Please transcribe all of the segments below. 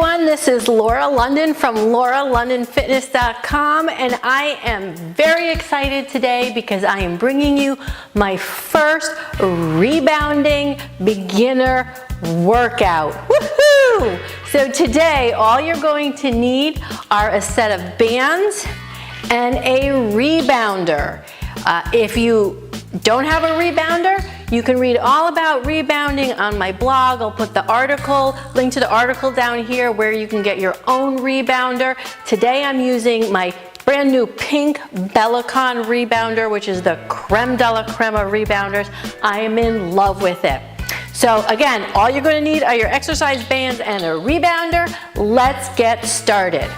everyone, this is Laura London from lauralondonfitness.com, and I am very excited today because I am bringing you my first rebounding beginner workout. Woohoo! So today all you're going to need are a set of bands and a rebounder. If you don't have a rebounder, you can read all about rebounding on my blog. I'll put the article, link to the article down here where you can get your own rebounder. Today I'm using my brand new pink Bellicon rebounder, which is the creme de la creme of rebounders. I am in love with it. So again, all you're going to need are your exercise bands and a rebounder. Let's get started.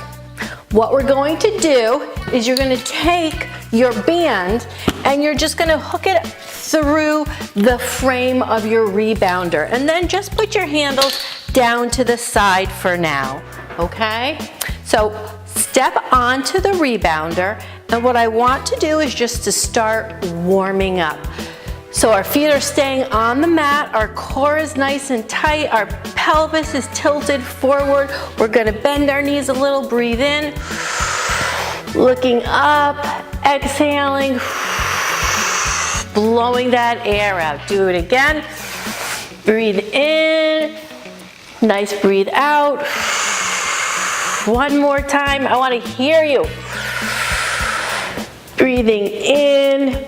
What we're going to do is you're going to take your band and you're just going to hook it through the frame of your rebounder, and then just put your handles down to the side for now, okay? So step onto the rebounder, and what I want to do is just to start warming up. So our feet are staying on the mat, our core is nice and tight, our pelvis is tilted forward. We're going to bend our knees a little, breathe in, looking up, exhaling, blowing that air out. Do it again. Breathe in, nice, breathe out. One more time, I want to hear you. Breathing in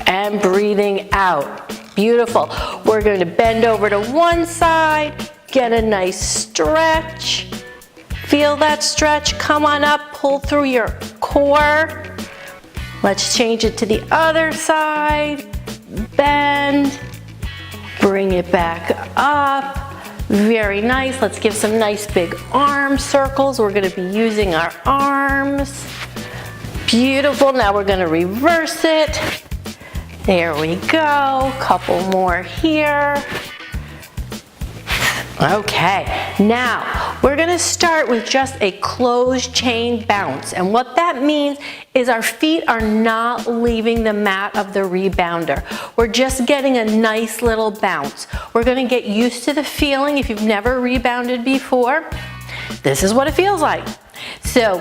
and breathing out. Beautiful. We're going to bend over to one side, get a nice stretch. Feel that stretch. Come on up, pull through your core. Let's change it to the other side. Bend, bring it back up. Very nice. Let's give some nice big arm circles. We're going to be using our arms. Beautiful. Now we're going to reverse it. There we go. Couple more here. Okay, now we're going to start with just a closed chain bounce, and what that means is our feet are not leaving the mat of the rebounder. We're just getting a nice little bounce. We're going to get used to the feeling. If you've never rebounded before, this is what it feels like. So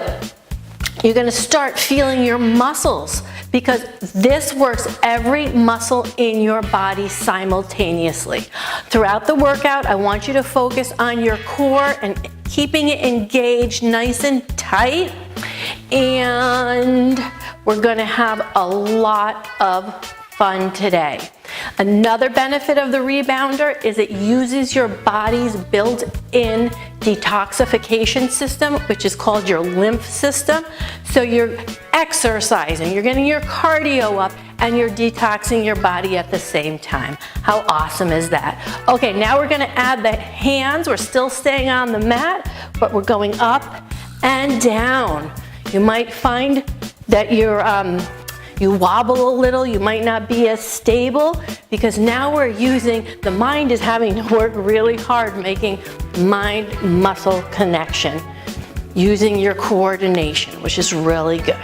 you're going to start feeling your muscles, because this works every muscle in your body simultaneously. Throughout the workout, I want you to focus on your core and keeping it engaged nice and tight. And we're going to have a lot of fun today. Another benefit of the rebounder is it uses your body's built-in detoxification system, which is called your lymph system. So you're exercising, you're getting your cardio up, and you're detoxing your body at the same time. How awesome is that? Okay, now we're going to add the hands. We're still staying on the mat, but we're going up and down. You might find that you wobble a little, you might not be as stable, because now we're using, the mind is having to work really hard making mind-muscle connection, using your coordination, which is really good.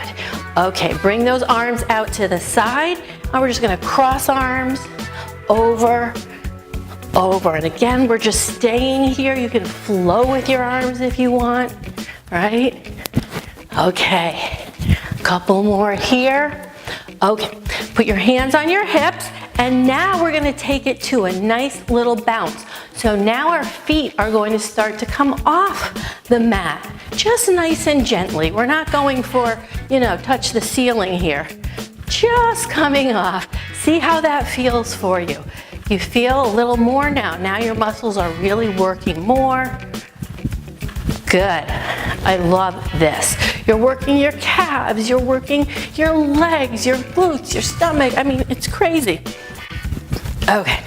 Okay, bring those arms out to the side, and we're just going to cross arms over, and again, we're just staying here. You can flow with your arms if you want, right? Okay, a couple more here. Okay, put your hands on your hips, and now we're going to take it to a nice little bounce. So now our feet are going to start to come off the mat, just nice and gently. We're not going for, touch the ceiling here. Just coming off. See how that feels for you. You feel a little more now. Now your muscles are really working more. Good. I love this. You're working your calves, you're working your legs, your glutes, your stomach. I mean, it's crazy. Okay.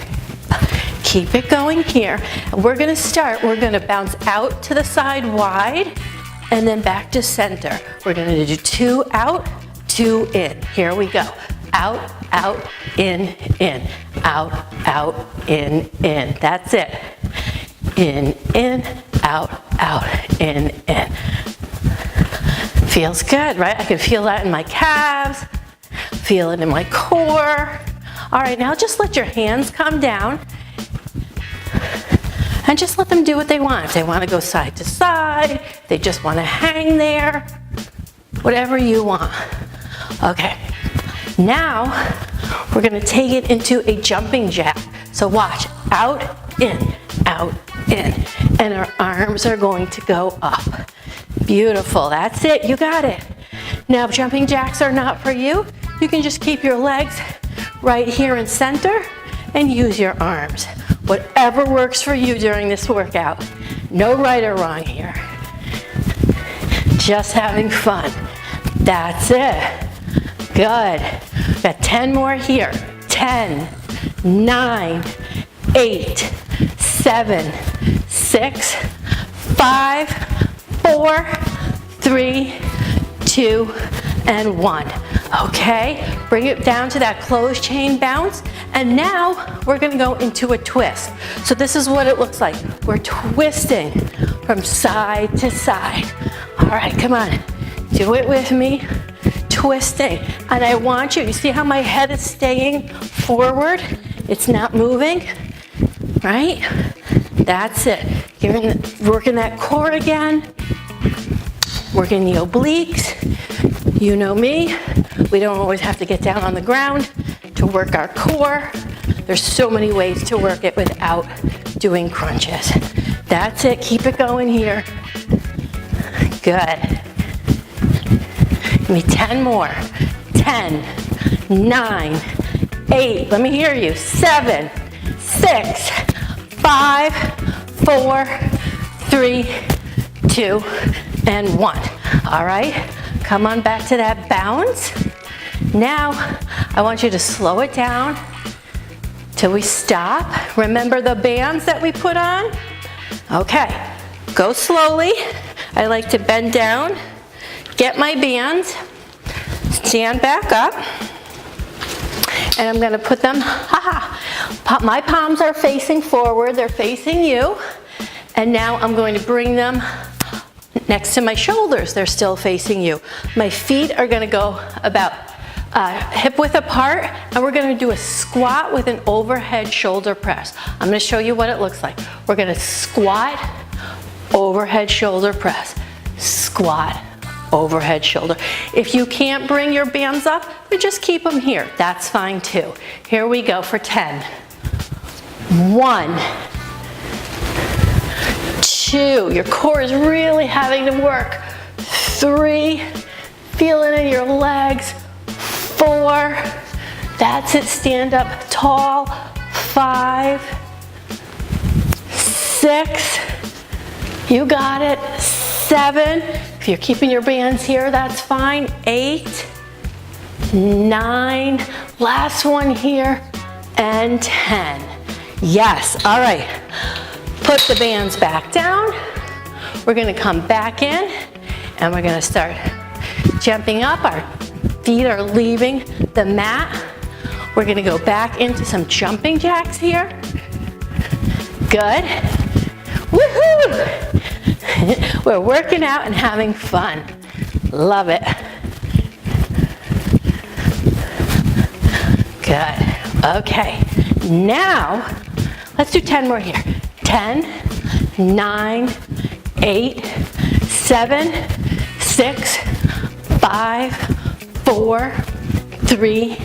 Keep it going here. And we're going to start. We're going to bounce out to the side wide and then back to center. We're going to do 2 out, 2 in. Here we go. Out, out, in, out, out, in. That's it. In, out, in. Feels good, right? I can feel that in my calves, feel it in my core. All right, now just let your hands come down and just let them do what they want. If they want to go side to side, they just want to hang there, whatever you want. Okay, now we're going to take it into a jumping jack. So watch, out, in, and our arms are going to go up. Beautiful, that's it, you got it. Now, if jumping jacks are not for you, you can just keep your legs right here in center and use your arms. Whatever works for you during this workout. No right or wrong here. Just having fun. That's it. Good. Got 10 more here. 10, 9, 8, 7, 6, 5, 4, 3, 2, and 1. Okay, bring it down to that closed chain bounce, and now we're gonna go into a twist. So this is what it looks like. We're twisting from side to side. All right, come on, do it with me. Twisting, and I want you see how my head is staying forward? It's not moving, right? That's it. Working that core again, working the obliques. You know me, we don't always have to get down on the ground to work our core. There's so many ways to work it without doing crunches. That's it, keep it going here. Good. Give me 10 more. 10, 9, 8, let me hear you. 7, 6, 5, 4, 3, 2, and 1. All right, come on back to that bounce. Now, I want you to slow it down till we stop. Remember the bands that we put on? Okay, go slowly. I like to bend down, get my bands, stand back up, and I'm gonna put them, my palms are facing forward, they're facing you, and now I'm going to bring them next to my shoulders, they're still facing you. My feet are gonna go about hip width apart, and we're gonna do a squat with an overhead shoulder press. I'm gonna show you what it looks like. We're gonna squat, overhead shoulder press, squat, overhead shoulder. If you can't bring your bands up, then just keep them here. That's fine too. Here we go for 10. 1, 2, your core is really having to work. 3, feel it in your legs. 4, that's it, stand up tall. 5, 6, you got it. 7, if you're keeping your bands here, that's fine. 8, 9, last one here, and 10. Yes, all right. Put the bands back down. We're gonna come back in, and we're gonna start jumping up. Our feet are leaving the mat. We're gonna go back into some jumping jacks here. Good. Woohoo! We're working out and having fun. Love it. Good. Okay. Now, let's do 10 more here. 10, 9, 8, 7, 6, 5, 4, 3,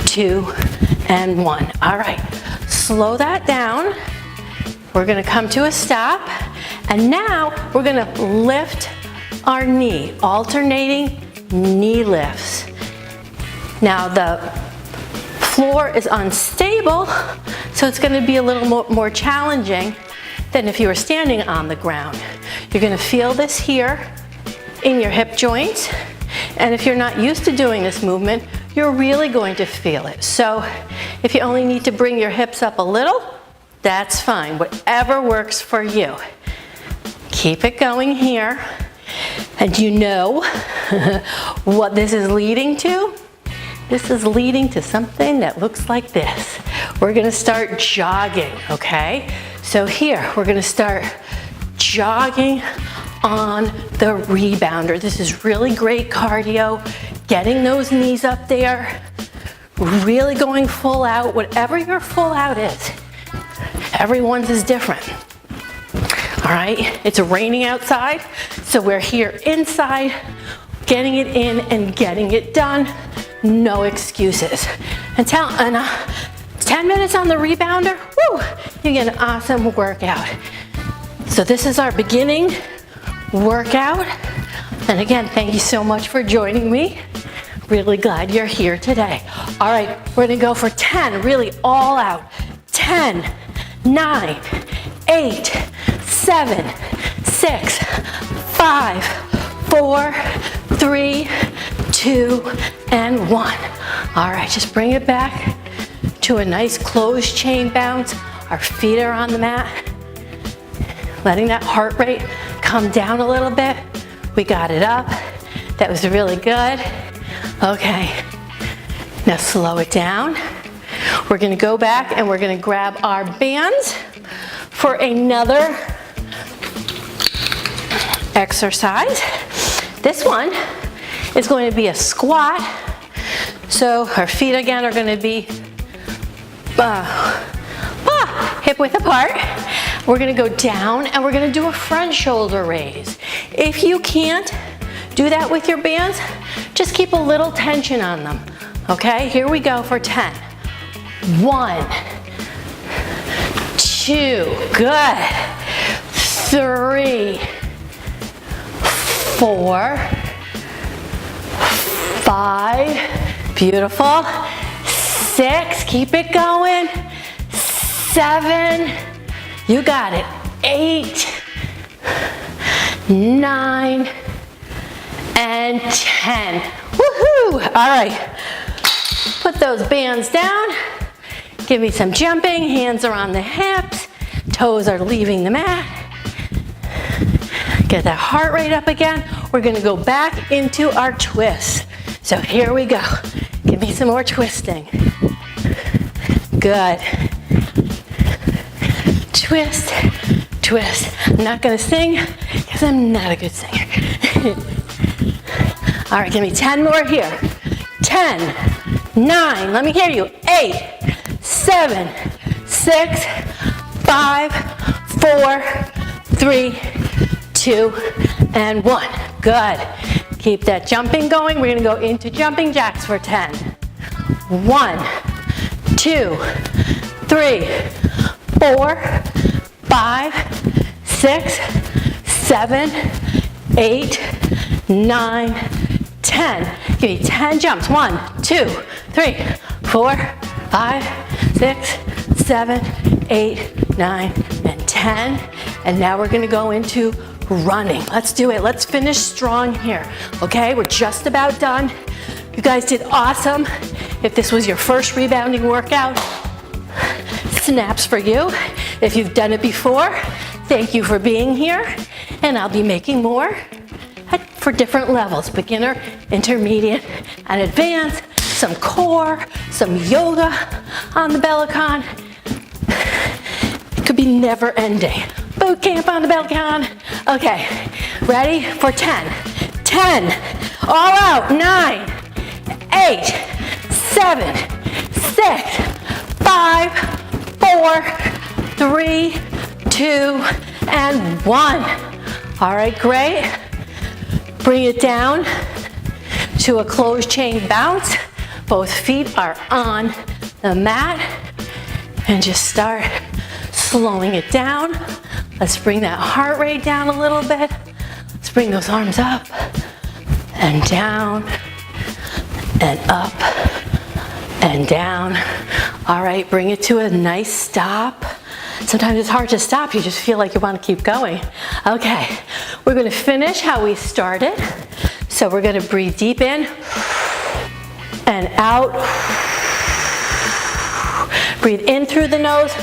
2, and 1. All right. Slow that down. We're gonna come to a stop, and now we're gonna lift our knee, alternating knee lifts. Now the floor is unstable, so it's gonna be a little more challenging than if you were standing on the ground. You're gonna feel this here in your hip joints, and if you're not used to doing this movement, you're really going to feel it. So if you only need to bring your hips up a little, that's fine, whatever works for you. Keep it going here. And you know what this is leading to? This is leading to something that looks like this. We're gonna start jogging, okay? So here, we're gonna start jogging on the rebounder. This is really great cardio, getting those knees up there, really going full out, whatever your full out is. Everyone's is different. right, it's raining outside, so we're here inside, getting it in and getting it done. No excuses. And 10 minutes on the rebounder, woo, you get an awesome workout. So this is our beginning workout. And again, thank you so much for joining me. Really glad you're here today. All right, we're gonna go for 10, really all out. 10, 9, 8, 7, 6, 5, 4, 3, 2, and 1. All right, just bring it back to a nice closed chain bounce. Our feet are on the mat. Letting that heart rate come down a little bit. We got it up. That was really good. Okay, now slow it down. We're gonna go back and we're gonna grab our bands for another exercise. This one is going to be a squat. So our feet again are gonna be hip width apart. We're gonna go down and we're gonna do a front shoulder raise. If you can't do that with your bands, just keep a little tension on them. Okay, here we go for 10. 1, 2, good. 3, 4, 5, beautiful. 6, keep it going. 7, you got it. 8, 9, and 10. Woohoo! All right, put those bands down. Give me some jumping. Hands are on the hips. Toes are leaving the mat. Get that heart rate up again. We're gonna go back into our twist. So here we go. Give me some more twisting. Good. Twist, twist. I'm not gonna sing because I'm not a good singer. All right, give me 10 more here. 10, 9, let me hear you. 8, 7, 6, 5, 4, 3, 2, and 1. Good. Keep that jumping going. We're gonna go into jumping jacks for 10. 1, 2, 3, 4, 5, 6, 7, 8, 9, 10. Give me 10 jumps. 1, 2, 3, 4, 5, 6, 7, 8, 9, and 10. And now we're gonna go into running. Let's do it. Let's finish strong here. Okay, we're just about done. You guys did awesome. If this was your first rebounding workout, snaps for you. If you've done it before, thank you for being here. And I'll be making more for different levels, beginner, intermediate, and advanced, some core, some yoga on the Bellicon. It could be never ending. Boot camp on the Bellicon. Okay, ready for 10. 10, all out, 9, 8, 7, 6, 5, 4, 3, 2, and 1. All right, great. Bring it down to a closed chain bounce. Both feet are on the mat. And just start slowing it down. Let's bring that heart rate down a little bit. Let's bring those arms up and down and up and down. All right, bring it to a nice stop. Sometimes it's hard to stop. You just feel like you want to keep going. Okay, we're going to finish how we started. So we're going to breathe deep in and out. Breathe in through the nose,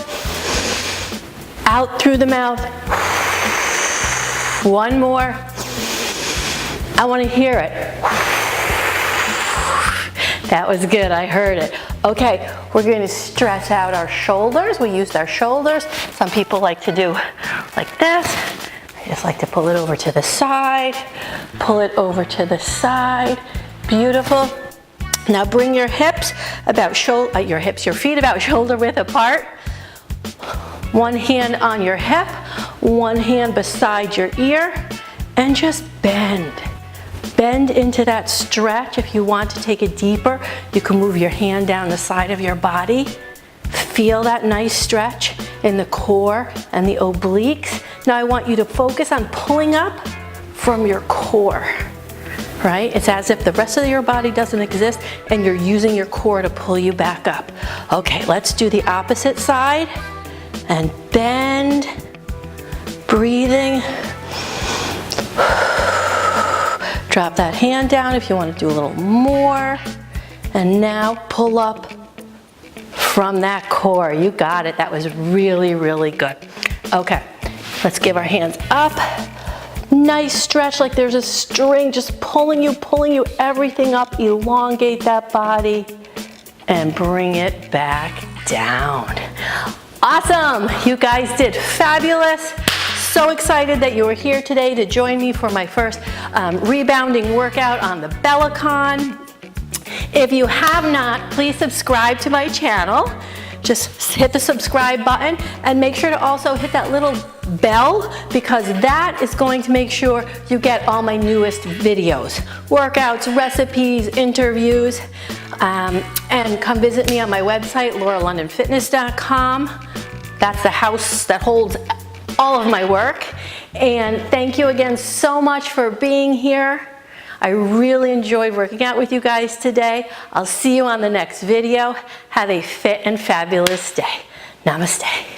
out through the mouth. One more. I want to hear it. That was good, I heard it. Okay, we're going to stretch out our shoulders. We used our shoulders. Some people like to do like this. I just like to pull it over to the side. Pull it over to the side. Beautiful. Now bring your hips about your feet about shoulder width apart. One hand on your hip, one hand beside your ear, and just bend. Bend into that stretch. If you want to take it deeper, you can move your hand down the side of your body. Feel that nice stretch in the core and the obliques. Now I want you to focus on pulling up from your core, right? It's as if the rest of your body doesn't exist and you're using your core to pull you back up. Okay, let's do the opposite side. And bend, breathing. Drop that hand down if you want to do a little more. And now pull up from that core. You got it. That was really, really good. Okay, let's give our hands up. Nice stretch like there's a string just pulling you, everything up. Elongate that body and bring it back down. Awesome. You guys did fabulous. So excited that you were here today to join me for my first rebounding workout on the Bellicon. If you have not, please subscribe to my channel. Just hit the subscribe button and make sure to also hit that little bell because that is going to make sure you get all my newest videos, workouts, recipes, interviews, and come visit me on my website, lauralondonfitness.com. That's the house that holds all of my work. And thank you again so much for being here. I really enjoyed working out with you guys today. I'll see you on the next video. Have a fit and fabulous day. Namaste.